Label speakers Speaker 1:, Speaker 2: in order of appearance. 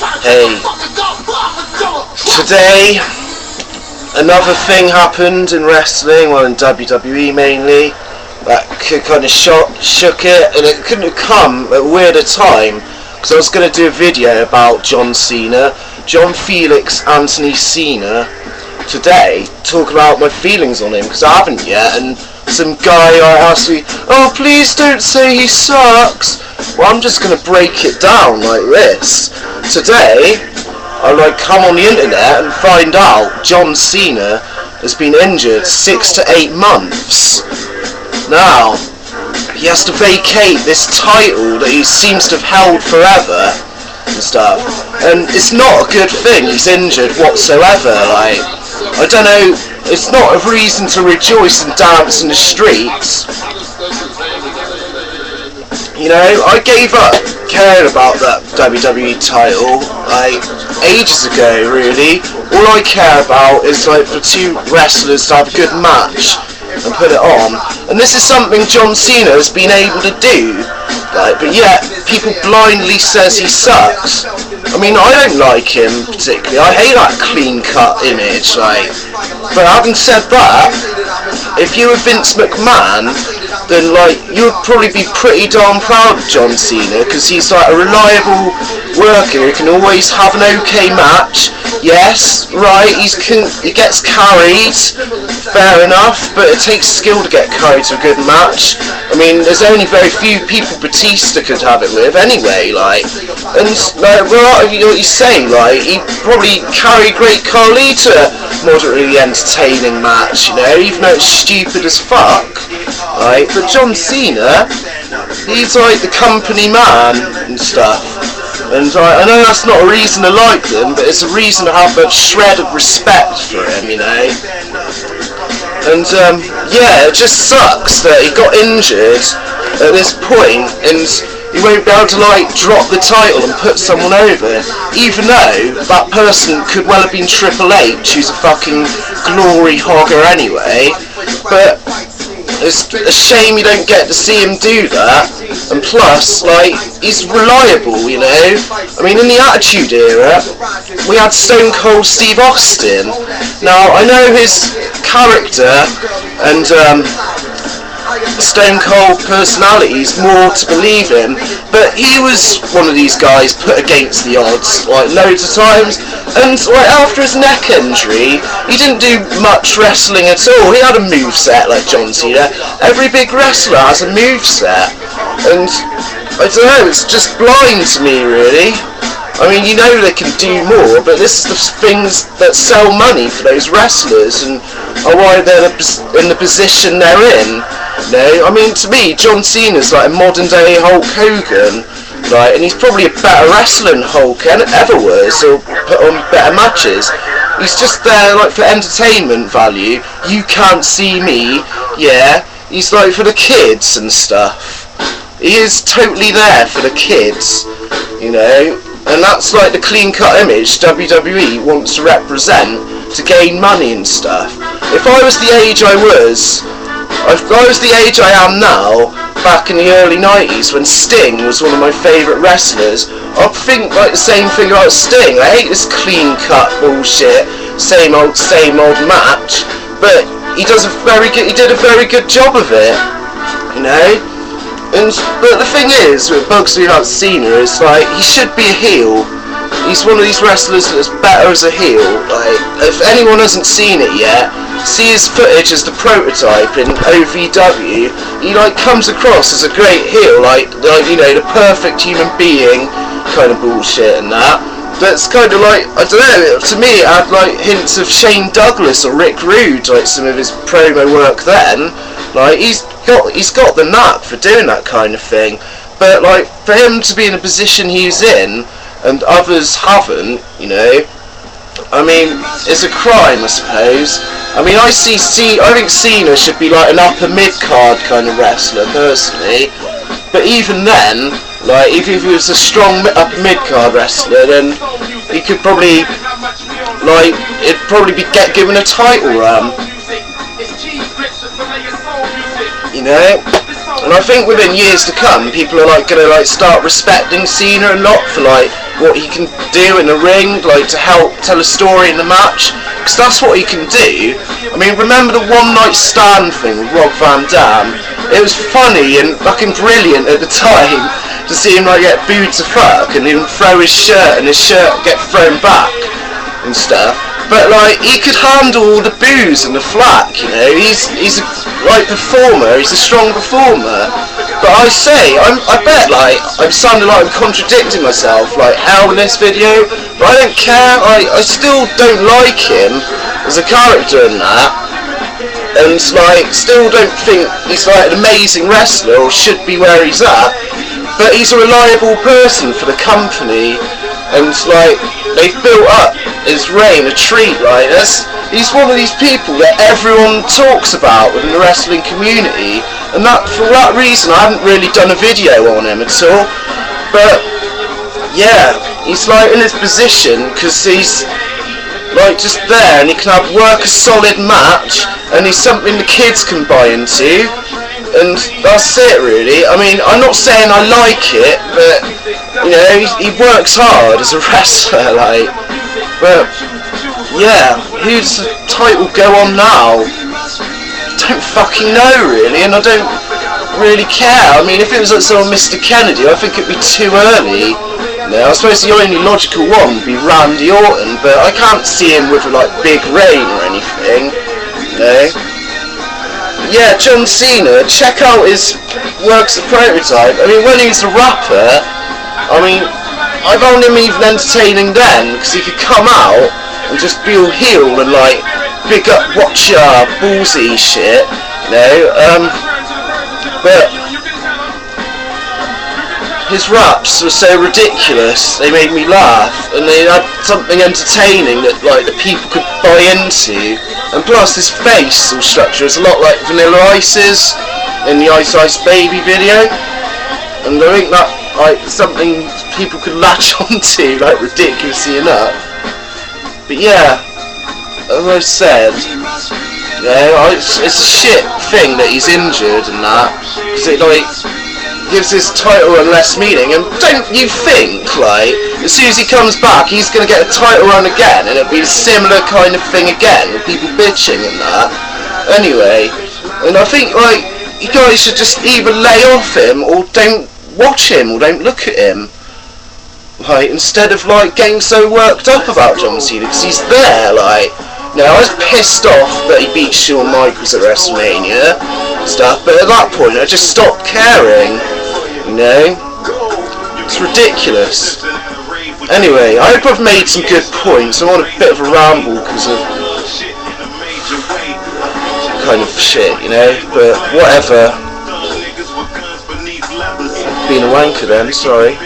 Speaker 1: Hey, today another thing happened in wrestling, well in WWE mainly, that kind of shook it, and it couldn't have come at a weirder time, because I was going to do a video about John Cena, John Felix Anthony Cena, today, talk about my feelings on him, because I haven't yet, and some guy asked me, oh please don't say he sucks. Well, I'm just going to break it down like this. Today, I come on the internet and find out John Cena has been injured 6 to 8 months. Now, he has to vacate this title that he seems to have held forever and stuff. And it's not a good thing he's injured whatsoever. I don't know, it's not a reason to rejoice and dance in the streets. You know, I gave up caring about that WWE title, ages ago, really. All I care about is, for two wrestlers to have a good match and put it on. And this is something John Cena has been able to do, but yet people blindly says he sucks. I mean, I don't like him particularly. I hate that clean-cut image, But having said that, if you were Vince McMahon, then you would probably be pretty darn proud of John Cena, because he's a reliable worker who can always have an okay match. Yes, right, he gets carried, fair enough, but it takes skill to get carried to a good match. I mean, there's only very few people Batista could have it with anyway, and what you say, he probably carried Great Khali to a moderately entertaining match, even though it's stupid as fuck, but John Cena, he's the company man and stuff, and I know that's not a reason to like them, but it's a reason to have a shred of respect for him, and yeah, it just sucks that he got injured at this point, and he won't be able to drop the title and put someone over, even though that person could well have been Triple H, who's a fucking glory hogger anyway. But it's a shame you don't get to see him do that, and plus, he's reliable, I mean, in the Attitude Era, we had Stone Cold Steve Austin. Now, I know his character and Stone Cold personality is more to believe in, but he was one of these guys put against the odds loads of times, and after his neck injury he didn't do much wrestling at all. He had a moveset like John Cena. Every big wrestler has a moveset, and I don't know, it's just blind to me really. I mean, they can do more, but this is the things that sell money for those wrestlers and are why they're in the position they're in. I mean, to me, John Cena's a modern day Hulk Hogan, and he's probably a better wrestler than Hulk ever was, or put on better matches. He's just there for entertainment value. You can't see me, yeah. He's for the kids and stuff. He is totally there for the kids, and that's the clean-cut image WWE wants to represent to gain money and stuff. If I was the age I was the age I am now, back in the early 90s when Sting was one of my favourite wrestlers, I'd think the same thing about Sting. I hate this clean-cut bullshit, same old match, but he did a very good job of it, But the thing is, what bugs me about Cena is he should be a heel. He's one of these wrestlers that's better as a heel. If anyone hasn't seen it yet, see his footage as the prototype in OVW. He comes across as a great heel, the perfect human being kind of bullshit and that. That's kind of I don't know, to me it had hints of Shane Douglas or Rick Rude, some of his promo work then. He's got the knack for doing that kind of thing, but for him to be in the position he's in and others haven't, I mean, it's a crime, I suppose. I mean, I think Cena should be an upper mid-card kind of wrestler personally, but even then, if he was a strong upper mid-card wrestler, then he could probably it'd probably be given a title run, And I think within years to come, people are going to start respecting Cena a lot for what he can do in the ring, like to help tell a story in the match, because that's what he can do. I mean, remember the one night stand thing with Rob Van Dam? It was funny and fucking brilliant at the time to see him like get booed to fuck and even throw his shirt and his shirt get thrown back and stuff. But like, he could handle all the boos and the flack, you know. He's a like performer. He's a strong performer. But I say, I bet like I'm sounding like I'm contradicting myself, like hell in this video. But I don't care. I still don't like him as a character in that, and like still don't think he's like an amazing wrestler or should be where he's at. But he's a reliable person for the company, and like they've built up his reign a treat like this. He's one of these people that everyone talks about within the wrestling community, and that for that reason I haven't really done a video on him at all. But yeah, he's like in his position because he's like just there and he can work a solid match, and he's something the kids can buy into, and that's it really. I mean, I'm not saying I like it, but you know, he works hard as a wrestler, like. But yeah, who's the title go on now? Don't fucking know really, and I don't really care. I mean, if it was like someone Mr. Kennedy, I think it'd be too early. You know, I suppose the only logical one would be Randy Orton, but I can't see him with a like big reign or anything. You know. Yeah, John Cena, check out his Works of Prototype. I mean, when he's a rapper, I mean, I found him even entertaining then, because he could come out and just be all heel and like big up watcher ballsy shit, you know. But his raps were so ridiculous, they made me laugh, and they had something entertaining that like the people could buy into. And plus his facial structure is a lot like Vanilla Ice's in the Ice Ice Baby video, and I think that like something people could latch onto like ridiculously enough. But yeah, as I said, yeah, it's a shit thing that he's injured and that, because it like gives his title and less meaning. And don't you think like as soon as he comes back he's gonna get a title run again, and it'll be a similar kind of thing again with people bitching and that anyway? And I think like you guys should just either lay off him or don't watch him or don't look at him, like, instead of like getting so worked up about John Cena, because he's there. Like, you know, I was pissed off that he beat Shawn Michaels at WrestleMania and stuff, but at that point I just stopped caring, you know. It's ridiculous. Anyway, I hope I've made some good points. I'm on a bit of a ramble because of kind of shit, you know, but whatever. Being a wanker then, sorry.